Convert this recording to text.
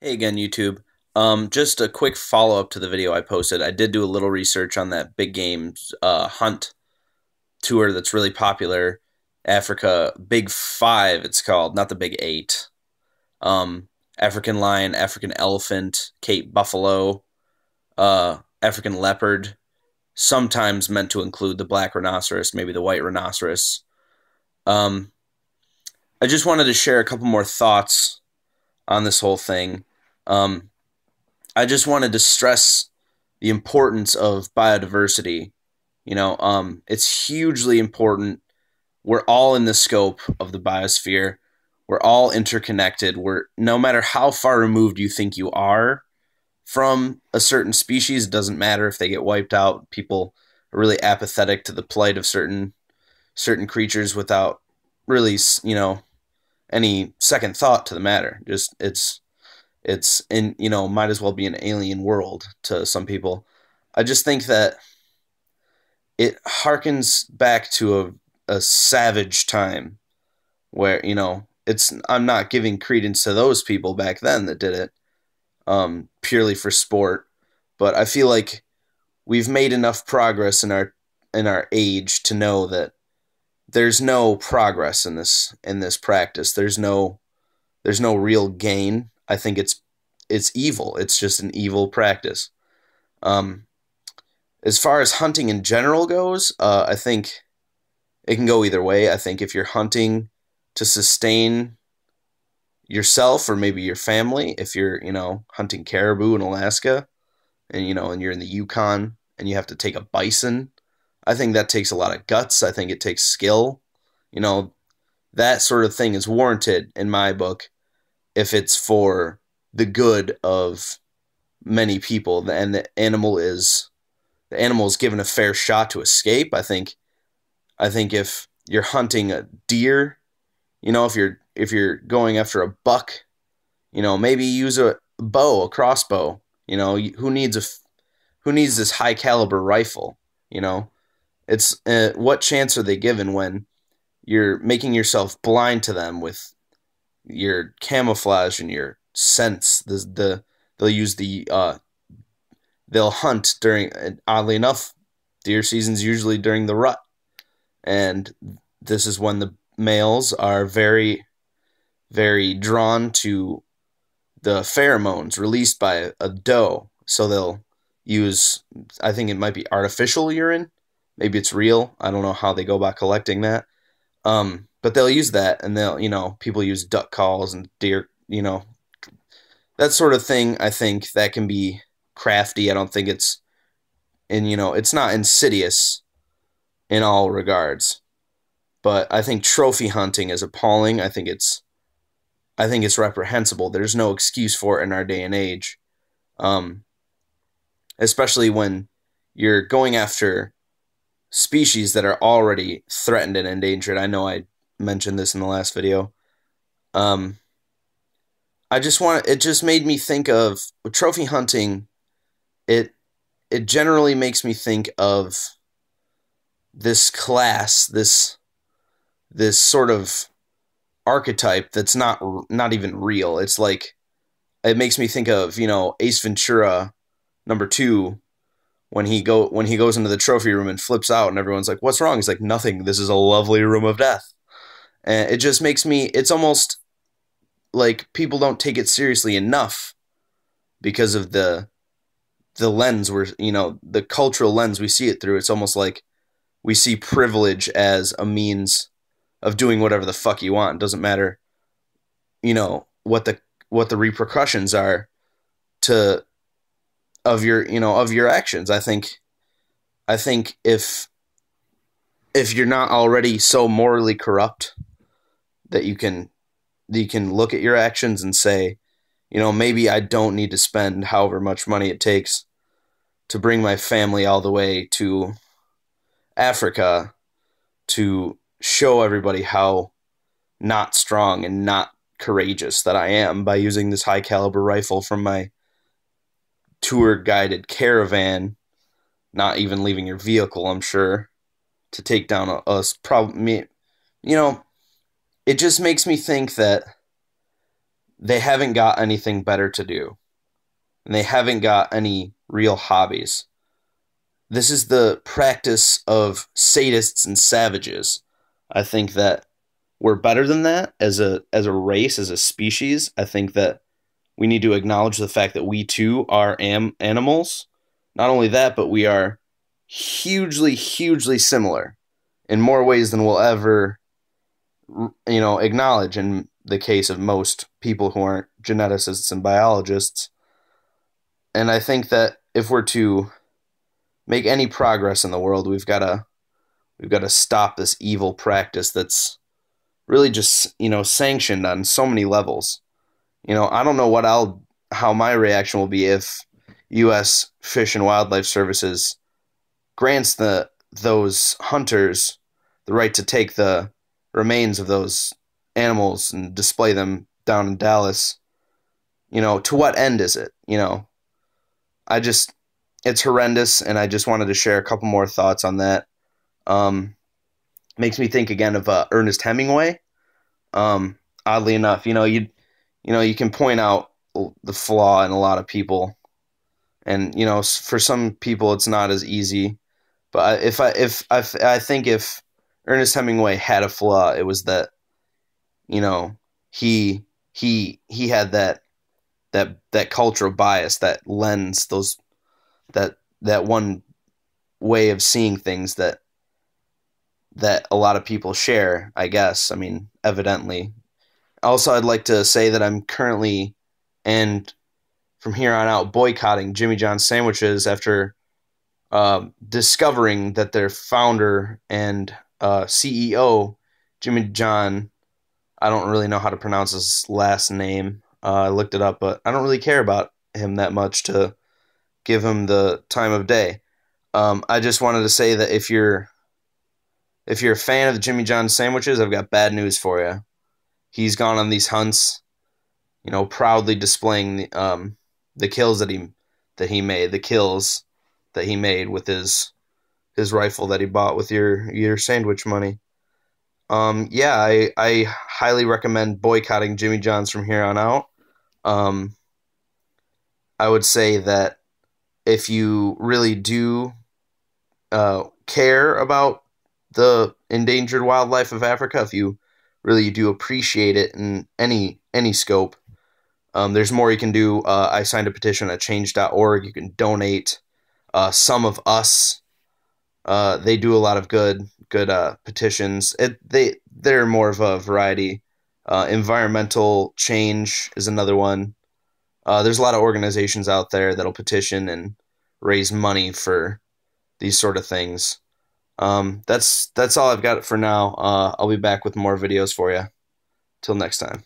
Hey again, YouTube. Just a quick follow-up to the video I posted. I did do a little research on that big games hunt tour that's really popular. Africa, Big Five, it's called, not the Big Eight. African lion, African elephant, Cape buffalo, African leopard, sometimes meant to include the black rhinoceros, maybe the white rhinoceros. Um, I just wanted to share a couple more thoughts on this whole thing. Um, I just wanted to stress the importance of biodiversity. It's hugely important. We're all in the scope of the biosphere. We're all interconnected. No matter how far removed you think you are from a certain species, it doesn't matter if they get wiped out. People are really apathetic to the plight of certain creatures without really, any second thought to the matter. Just it's in might as well be an alien world to some people. I just think that it harkens back to a savage time where it's I'm not giving credence to those people back then that did it purely for sport, but I feel like we've made enough progress in our age to know that there's no progress in this practice. There's no real gain. I think it's evil. It's just an evil practice. Um, as far as hunting in general goes, I think it can go either way. I think if you're hunting to sustain yourself or maybe your family, if you're hunting caribou in Alaska and you're in the Yukon and you have to take a bison, I think that takes a lot of guts. I think it takes skill. You know, that sort of thing is warranted in my book if it's for the good of many people and the animal is given a fair shot to escape. I think if you're hunting a deer, if you're going after a buck, maybe use a bow, a crossbow. Who needs this high caliber rifle? It's what chance are they given when you're making yourself blind to them with your camouflage and your scents? They'll use they'll hunt during, oddly enough, deer season's usually during the rut, and this is when the males are very, very drawn to the pheromones released by a doe. So they'll use, I think it might be artificial urine. Maybe it's real. I don't know how they go about collecting that. But they'll use that, and people use duck calls and deer, that sort of thing. I think that can be crafty. I don't think it's not insidious in all regards. But I think trophy hunting is appalling. I think it's reprehensible. There's no excuse for it in our day and age. Especially when you're going after species that are already threatened and endangered. I know I mentioned this in the last video. It just made me think of trophy hunting. It generally makes me think of this class, this sort of archetype that's not even real. It's like, it makes me think of, Ace Ventura #2, when he goes into the trophy room and flips out and everyone's like, "What's wrong?" He's like, "Nothing. This is a lovely room of death." And it just makes me, it's almost like people don't take it seriously enough because of the lens where, the cultural lens we see it through. It's almost like we see privilege as a means of doing whatever the fuck you want. It doesn't matter, what the repercussions are to of your actions. I think if you're not already so morally corrupt that you can look at your actions and say, maybe I don't need to spend however much money it takes to bring my family all the way to Africa to show everybody how not strong and not courageous that I am by using this high caliber rifle from my tour guided caravan, not even leaving your vehicle, I'm sure, to take down us. Probably, it just makes me think that they haven't got anything better to do, and they haven't got any real hobbies. This is the practice of sadists and savages. I think that we're better than that as a race, as a species. I think that we need to acknowledge the fact that we too are animals. Not only that, but we are hugely, hugely similar in more ways than we'll ever, acknowledge in the case of most people who aren't geneticists and biologists. And I think that if we're to make any progress in the world, we've got to stop this evil practice that's really just sanctioned on so many levels. I don't know how my reaction will be if U.S. Fish and Wildlife Services grants those hunters the right to take the remains of those animals and display them down in Dallas. To what end is it? It's horrendous, and I just wanted to share a couple more thoughts on that. Makes me think again of Ernest Hemingway. Oddly enough, you can point out the flaw in a lot of people, and for some people it's not as easy. But I think if Ernest Hemingway had a flaw, it was that he had that cultural bias, that lens, that one way of seeing things that a lot of people share, I guess. I mean, evidently. Also, I'd like to say that I'm currently, and from here on out, boycotting Jimmy John's sandwiches after discovering that their founder and CEO, Jimmy John, I don't really know how to pronounce his last name. I looked it up, but I don't really care about him that much to give him the time of day. I just wanted to say that if you're a fan of the Jimmy John sandwiches, I've got bad news for you. He's gone on these hunts, proudly displaying the kills that he made, the kills that he made with his rifle that he bought with your sandwich money. Yeah, I highly recommend boycotting Jimmy John's from here on out. I would say that if you really do care about the endangered wildlife of Africa, if you really do appreciate it in any scope, there's more you can do. I signed a petition at change.org. You can donate. Some of Us, they do a lot of good petitions. They're more of a variety. Environmental Change is another one. There's a lot of organizations out there that'll petition and raise money for these sort of things. That's all I've got for now. I'll be back with more videos for you. Till next time.